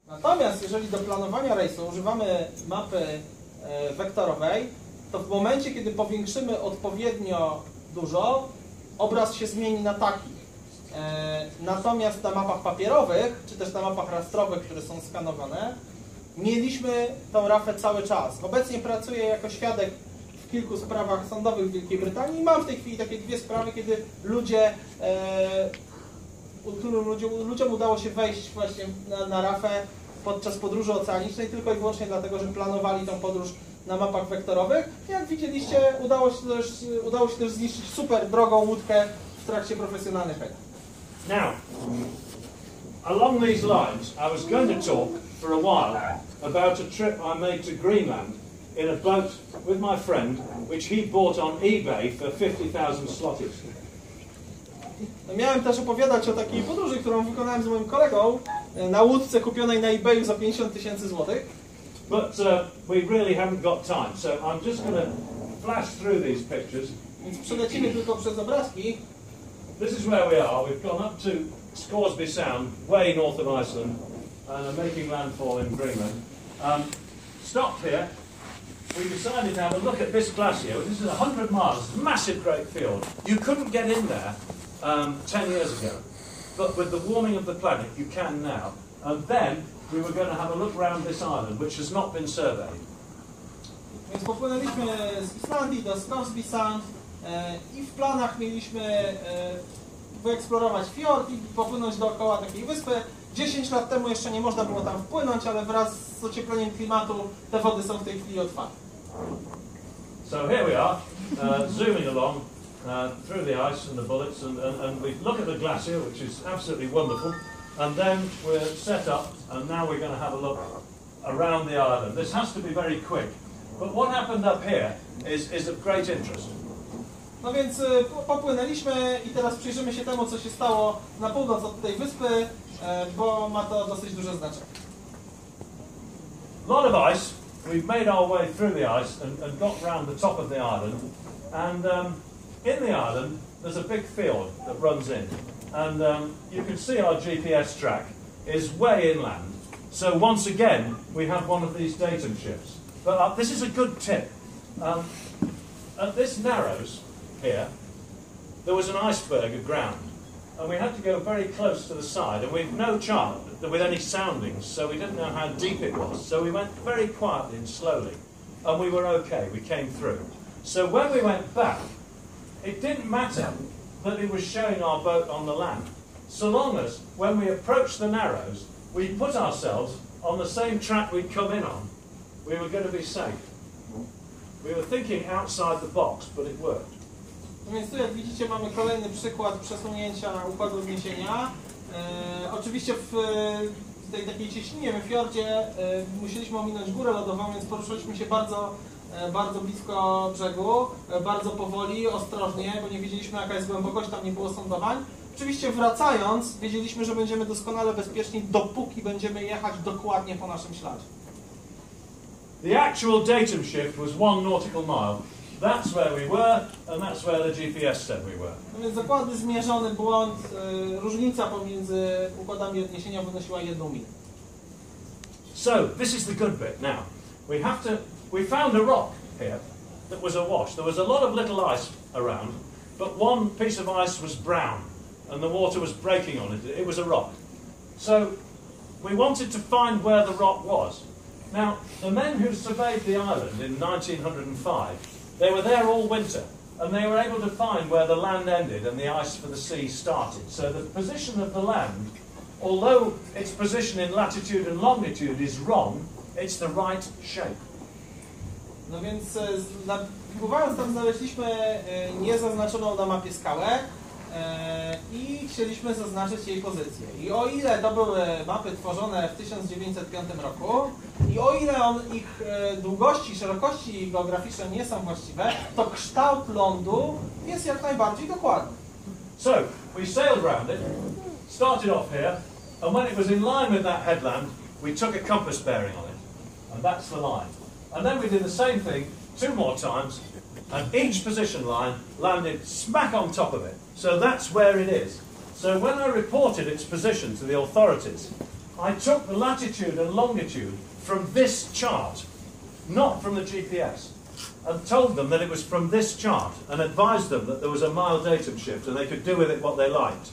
Natomiast jeżeli do planowania rejsu używamy mapy wektorowej, to w momencie, kiedy powiększymy odpowiednio dużo, obraz się zmieni na taki. Natomiast na mapach papierowych, czy też na mapach rastrowych, które są skanowane, mieliśmy tą rafę cały czas. Obecnie pracuję jako świadek w kilku sprawach sądowych w Wielkiej Brytanii i mam w tej chwili takie dwie sprawy, kiedy ludziom udało się wejść właśnie na rafę podczas podróży oceanicznej tylko i wyłącznie dlatego, że planowali tą podróż na mapach wektorowych. Jak widzieliście, udało się też zniszczyć super drogą łódkę w trakcie profesjonalnych lotów. Now, along these lines, I was going to talk for a while about a trip I made to Greenland in a boat with my friend, which he bought on eBay for 50,000 zlotys. Miałem też opowiadać o takiej podróży, którą wykonałem z moim kolegą na łódce kupionej na eBayu za 50,000 złotych. But we really haven't got time, so I'm just going to flash through these pictures. Więc przelecimy tylko przez obrazki. This is where we are. We've gone up to Scoresby Sound, way north of Iceland, and are making landfall in Greenland. Stopped here. We decided to have a look at this glacier. This is 100 miles, massive great field. You couldn't get in there 10 years ago, but with the warming of the planet, you can now. And then we were going to have a look around this island, which has not been surveyed. Więc popłynęliśmy z Islandii do Scoresby Sound i w planach mieliśmy wyeksplorować fiord i popłynąć dookoła takiej wyspy. 10 lat temu jeszcze nie można było tam wpłynąć, ale wraz z ociepleniem klimatu te wody są w tej chwili otwarte. So here we are, zooming along through the ice and the bullets, and we look at the glacier, which is absolutely wonderful, and then we're set up, and now we're going to have a look around the island. This has to be very quick, but what happened up here is of great interest. No więc popłynęliśmy i teraz przyjrzymy się temu, co się stało na północ od tej wyspy, bo ma to dosyć duże znaczenie. A lot of ice. We've made our way through the ice and got round the top of the island. And in the island, there's a big field that runs in. And you can see our GPS track is way inland. So once again, we have one of these datum ships. But this is a good tip. At this narrows here, there was an iceberg aground. And we had to go very close to the side, and we've no chart with any soundings, so we didn't know how deep it was. So we went very quietly and slowly, and we were okay, we came through. So when we went back, it didn't matter that it was showing our boat on the land, so long as when we approached the narrows, we put ourselves on the same track we'd come in on, we were going to be safe. We were thinking outside the box, but it worked. No więc tu, jak widzicie, mamy kolejny przykład przesunięcia układu zniesienia. Oczywiście w tej takiej cieśninie, w fiordzie, musieliśmy ominąć górę lodową, więc poruszyliśmy się bardzo blisko brzegu, bardzo powoli, ostrożnie, bo nie wiedzieliśmy, jaka jest głębokość, tam nie było sądowań. Oczywiście wracając, wiedzieliśmy, że będziemy doskonale bezpieczni, dopóki będziemy jechać dokładnie po naszym śladzie. The actual datum shift was 1 nautical mile. That's where we were, and that's where the GPS said we were. No więc dokładny zmierzony błąd, różnica pomiędzy układami odniesienia wynosiła 1 milę. So, this is the good bit. Now, we found a rock here that was awash. There was a lot of little ice around, but one piece of ice was brown, and the water was breaking on it. It was a rock. So, we wanted to find where the rock was. Now, the men who surveyed the island in 1905, they were there all winter, and they were able to find where the land ended and the ice for the sea started. So the position of the land, although its position in latitude and longitude is wrong, it's the right shape. No więc pływając tam znaleźliśmy niezaznaczoną na mapie skałę i chcieliśmy zaznaczyć jej pozycję. I o ile to były mapy tworzone w 1905 roku i o ile ich długości, szerokości geograficzne nie są właściwe, to kształt lądu jest jak najbardziej dokładny. So, we sailed round it, started off here, and when it was in line with that headland, we took a compass bearing on it, and that's the line. And then we did the same thing 2 more times, and each position line landed smack on top of it. So that's where it is. So when I reported its position to the authorities, I took the latitude and longitude from this chart, not from the GPS, and told them that it was from this chart, and advised them that there was a mile datum shift and they could do with it what they liked.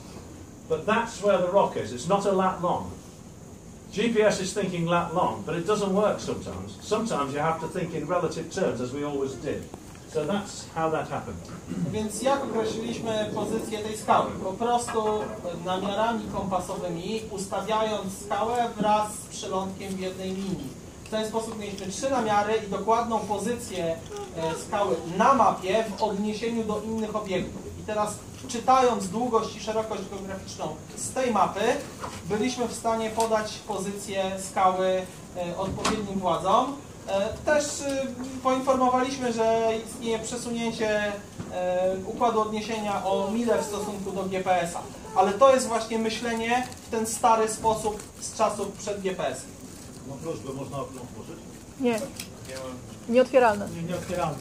But that's where the rock is. It's not a lat long. GPS is thinking lat long, but it doesn't work sometimes. Sometimes you have to think in relative terms, as we always did. So that's how that happened. Więc jak określiliśmy pozycję tej skały? Po prostu namiarami kompasowymi, ustawiając skałę wraz z przylądkiem w jednej linii. W ten sposób mieliśmy 3 namiary i dokładną pozycję skały na mapie w odniesieniu do innych obiektów. I teraz czytając długość i szerokość geograficzną z tej mapy, byliśmy w stanie podać pozycję skały odpowiednim władzom. Też poinformowaliśmy, że istnieje przesunięcie układu odniesienia o milę w stosunku do GPS-a. Ale to jest właśnie myślenie w ten stary sposób z czasów przed GPS-em. Mam prośbę, można okno otworzyć? Nie. Nieotwieralne. Nieotwieralne.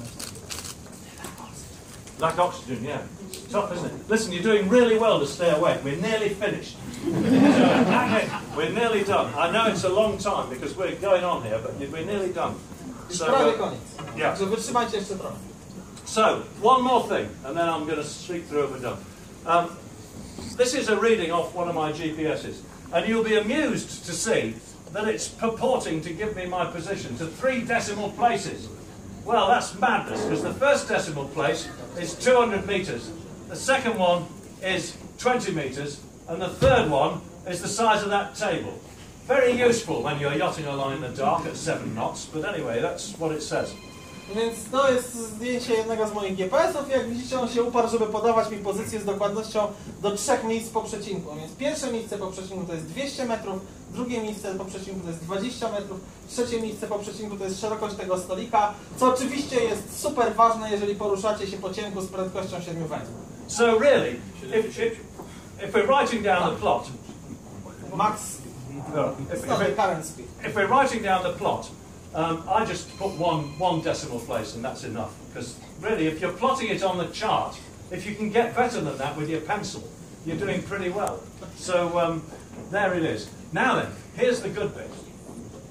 Like oxygen, yeah. It's tough, isn't it? Listen, you're doing really well to stay awake. We're nearly finished. We're nearly done. I know it's a long time because we're going on here, but we're nearly done. So, prawie koniec. Yeah. Także wytrzymajcie jeszcze trochę. So, one more thing, and then I'm going to streak through and we're done. This is a reading off one of my GPSs, and you'll be amused to see that it's purporting to give me my position to 3 decimal places. Well, that's madness, because the first decimal place is 200 metres, the second one is 20 metres, and the third one is the size of that table. Very useful when you're yachting along in the dark at 7 knots, but anyway, that's what it says. Więc to jest zdjęcie jednego z moich GPS-ów. Jak widzicie, on się uparł, żeby podawać mi pozycję z dokładnością do 3 miejsc po przecinku. Więc pierwsze miejsce po przecinku to jest 200 metrów, drugie miejsce po przecinku to jest 20 metrów, trzecie miejsce po przecinku to jest szerokość tego stolika, co oczywiście jest super ważne, jeżeli poruszacie się po ciemku z prędkością 7 węzłów. So really, if we're writing down the plot, Max, it's not the current speed. If we're writing down the plot, I just put one decimal place and that's enough. Because really, if you're plotting it on the chart, if you can get better than that with your pencil, you're doing pretty well. So there it is. Now then, here's the good bit.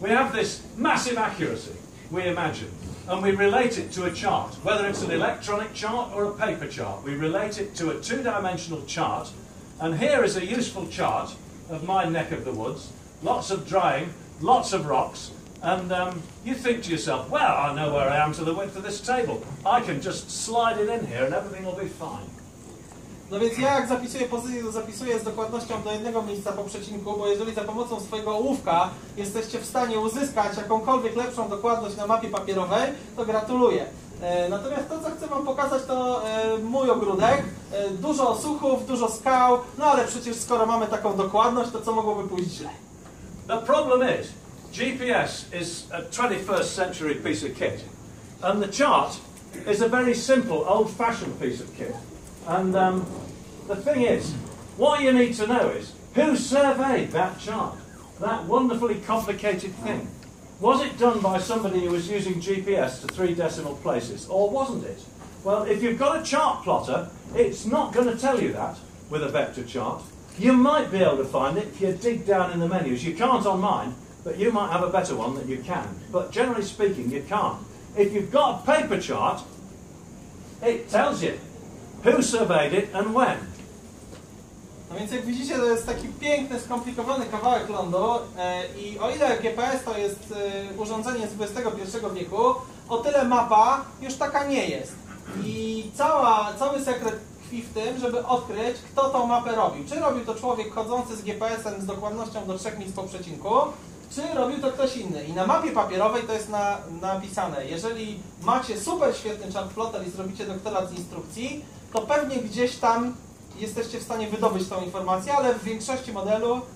We have this massive accuracy, we imagine, and we relate it to a chart. Whether it's an electronic chart or a paper chart, we relate it to a 2-dimensional chart. And here is a useful chart of my neck of the woods. Lots of drying, lots of rocks. And you think to yourself, well, I know where I am to the width of this table. I can just slide it in here and everything will be fine. No więc ja jak zapisuję pozycję, to zapisuję z dokładnością do 1 miejsca po przecinku, bo jeżeli za pomocą swojego ołówka jesteście w stanie uzyskać jakąkolwiek lepszą dokładność na mapie papierowej, to gratuluję. Natomiast to, co chcę wam pokazać, to mój ogródek. Dużo osuchów, dużo skał, no ale przecież skoro mamy taką dokładność, to co mogłoby pójść źle? The problem is, GPS is a 21st century piece of kit, and the chart is a very simple, old-fashioned piece of kit. And the thing is, what you need to know is, who surveyed that chart? That wonderfully complicated thing. Was it done by somebody who was using GPS to 3 decimal places, or wasn't it? Well, if you've got a chart plotter, it's not going to tell you that with a vector chart. You might be able to find it if you dig down in the menus. You can't on mine, but you might have a better one that you can. But generally speaking, you can't. If you've got a paper chart, it tells you who surveyed it and when. No więc jak widzicie, to jest taki piękny, skomplikowany kawałek lądu i o ile GPS to jest urządzenie z XXI wieku, o tyle mapa już taka nie jest. I cały sekret tkwi w tym, żeby odkryć, kto tą mapę robił. Czy robił to człowiek chodzący z GPS-em z dokładnością do 3 miejsc po przecinku, czy robił to ktoś inny. I na mapie papierowej to jest napisane, jeżeli macie super świetny chart plotter i zrobicie doktorat z instrukcji, to pewnie gdzieś tam jesteście w stanie wydobyć tą informację, ale w większości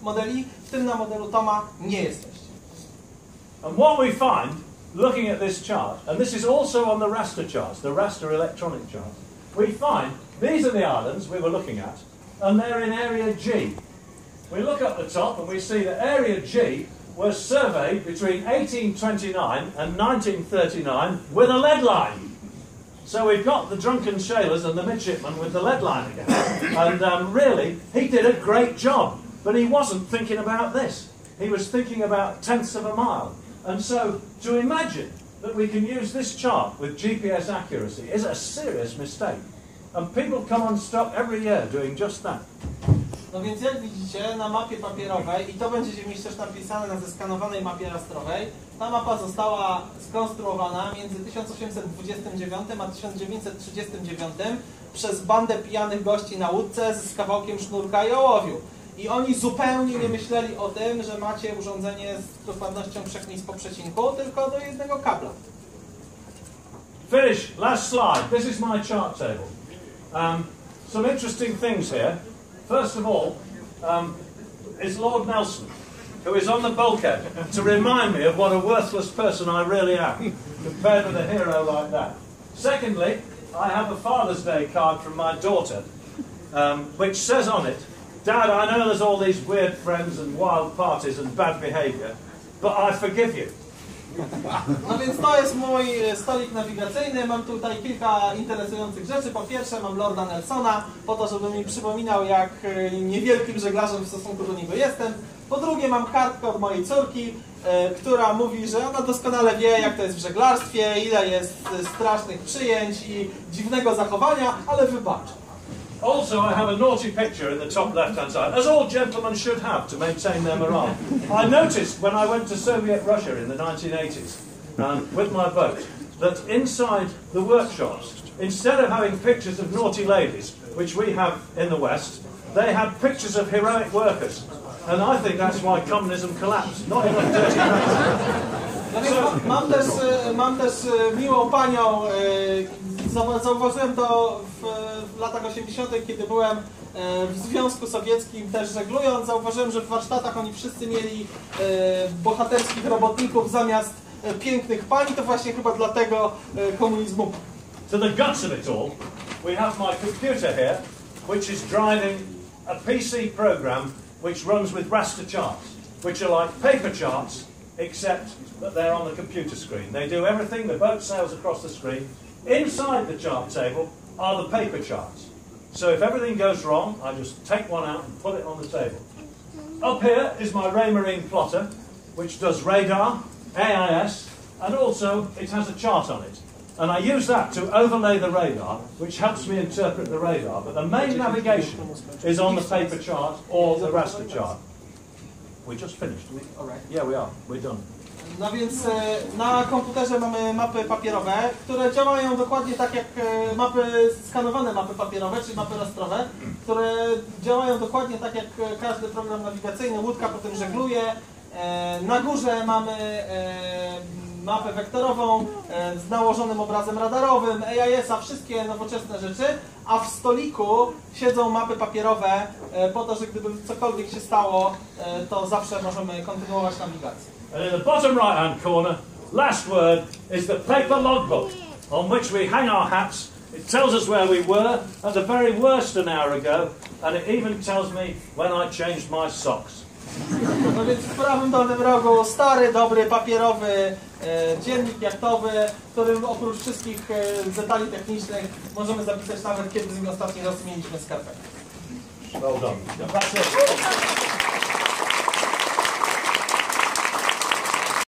modeli, w tym na modelu Toma, nie jesteście. And what we find, looking at this chart, and this is also on the raster charts, the raster electronic charts, we find these are the islands we were looking at, and they're in Area G. We look up the top and we see that Area G was surveyed between 1829 and 1939 with a lead line. So we've got the drunken sailors and the midshipman with the lead line again. And really, he did a great job, but he wasn't thinking about this. he was thinking about tenths of a mile. And so to imagine that we can use this chart with GPS accuracy is a serious mistake. And people come unstuck every year doing just that. No więc jak widzicie na mapie papierowej, i to będziecie mieć też napisane na zeskanowanej mapie rastrowej, ta mapa została skonstruowana między 1829 a 1939 przez bandę pijanych gości na łódce z kawałkiem sznurka i ołowiu. I oni zupełnie nie myśleli o tym, że macie urządzenie z dokładnością 3 miejsc po przecinku, tylko do jednego kabla. Finish, last slide. This is my chart table. Some interesting things here. First of all, is Lord Nelson, who is on the bulkhead to remind me of what a worthless person I really am, compared with a hero like that. Secondly, I have a Father's Day card from my daughter, which says on it, "Dad, I know there's all these weird friends and wild parties and bad behaviour, but I forgive you." No więc to jest mój stolik nawigacyjny. Mam tutaj kilka interesujących rzeczy. Po pierwsze mam Lorda Nelsona, po to, żeby mi przypominał, jak niewielkim żeglarzem w stosunku do niego jestem. Po drugie mam kartkę od mojej córki, która mówi, że ona doskonale wie, jak to jest w żeglarstwie, ile jest strasznych przyjęć i dziwnego zachowania, ale wybaczy. Also, I have a naughty picture in the top left-hand side, as all gentlemen should have to maintain their morale. I noticed when I went to Soviet Russia in the 1980s with my boat that inside the workshops, instead of having pictures of naughty ladies, which we have in the West, they had pictures of heroic workers. And I think that's why communism collapsed, not enough dirty practice. No więc mam też miłą panią. Zauważyłem to w latach 80., kiedy byłem w Związku Sowieckim też żeglując. Zauważyłem, że w warsztatach oni wszyscy mieli bohaterskich robotników zamiast pięknych pań. To właśnie chyba dlatego komunizmu. To the guts of it all, we have my computer here, which is driving a PC program which runs with raster charts, which are like paper charts, except that they're on the computer screen. They do everything, the boat sails across the screen. Inside the chart table are the paper charts. So if everything goes wrong, I just take one out and put it on the table. Up here is my Raymarine plotter, which does radar, AIS, and also it has a chart on it. And I use that to overlay the radar, which helps me interpret the radar. But the main navigation is on the paper chart or the raster chart. We just finished. Yeah, we are. We're done. No więc na komputerze mamy mapy papierowe, które działają dokładnie tak jak skanowane mapy papierowe, czyli mapy rastrowe, które działają dokładnie tak jak każdy program nawigacyjny. Łódka potem żegluje. Na górze mamy mapę wektorową z nałożonym obrazem radarowym, AIS-a, wszystkie nowoczesne rzeczy, a w stoliku siedzą mapy papierowe po to, że gdyby cokolwiek się stało, to zawsze możemy kontynuować nawigację. And in the bottom right-hand corner, last word, is the paper logbook, on which we hang our hats. It tells us where we were at the very worst an hour ago, and it even tells me when I changed my socks. No więc w prawym dolnym rogu stary, dobry, papierowy dziennik jachtowy, w którym oprócz wszystkich detali technicznych możemy zapisać nawet, kiedy z nim ostatni raz mieliśmy skarpetkę. Well done. That's it.